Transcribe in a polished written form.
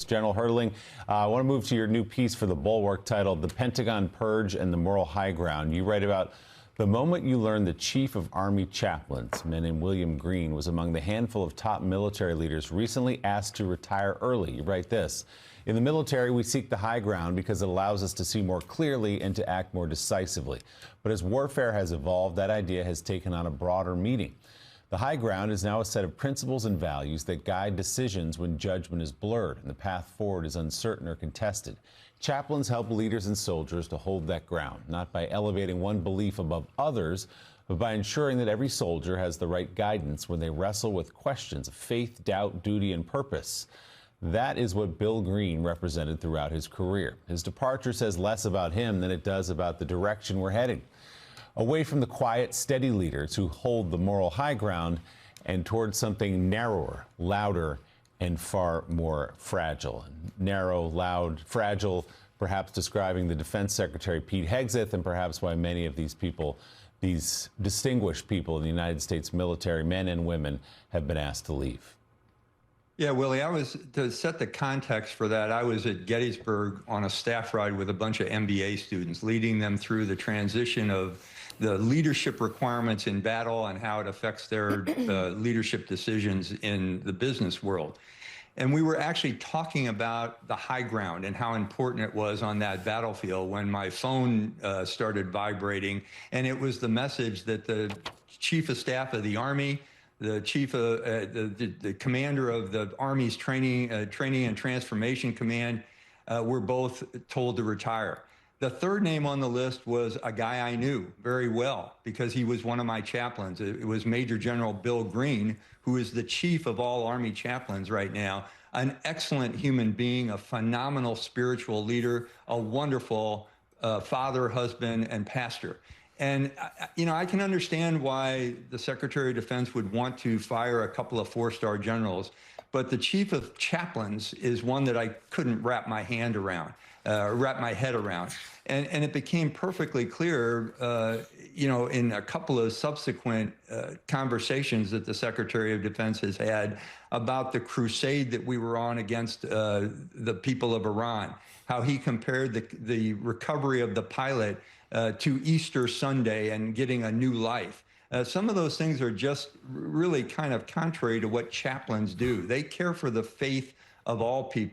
General Hurtling, I want to move to your new piece for the Bulwark titled The Pentagon Purge and the Moral High Ground. You write about the moment you learned the Chief of Army Chaplains, a man named William Green, was among the handful of top military leaders recently asked to retire early. You write this: in the military, we seek the high ground because it allows us to see more clearly and to act more decisively. But as warfare has evolved, that idea has taken on a broader meaning. The high ground is now a set of principles and values that guide decisions when judgment is blurred and the path forward is uncertain or contested. Chaplains help leaders and soldiers to hold that ground, not by elevating one belief above others, but by ensuring that every soldier has the right guidance when they wrestle with questions of faith, doubt, duty, and purpose. That is what Bill Green represented throughout his career. His departure says less about him than it does about the direction we're heading. Away from the quiet, steady leaders who hold the moral high ground and towards something narrower, louder, and far more fragile. Narrow, loud, fragile, perhaps describing the Defense Secretary Pete Hegseth, and perhaps why many of these people, these distinguished people in the United States military, men and women, have been asked to leave. Yeah, Willie, to set the context for that, I was at Gettysburg on a staff ride with a bunch of MBA students, leading them through the transition of the leadership requirements in battle and how it affects their leadership decisions in the business world. And we were actually talking about the high ground and how important it was on that battlefield when my phone started vibrating. And it was the message that the Chief of Staff of the Army, the the commander of the Army's Training and Transformation Command were both told to retire. The third name on the list was a guy I knew very well because he was one of my chaplains. It was Major General Bill Green, who is the chief of all Army chaplains right now, an excellent human being, a phenomenal spiritual leader, a wonderful father, husband, and pastor. And, you know, I can understand why the Secretary of Defense would want to fire a couple of four-star generals, but the Chief of Chaplains is one that I couldn't wrap my head around. And it became perfectly clear, you know, in a couple of subsequent conversations that the Secretary of Defense has had about the crusade that we were on against the people of Iran, how he compared the recovery of the pilot to Easter Sunday and getting a new life. Some of those things are just really kind of contrary to what chaplains do. They care for the faith of all people.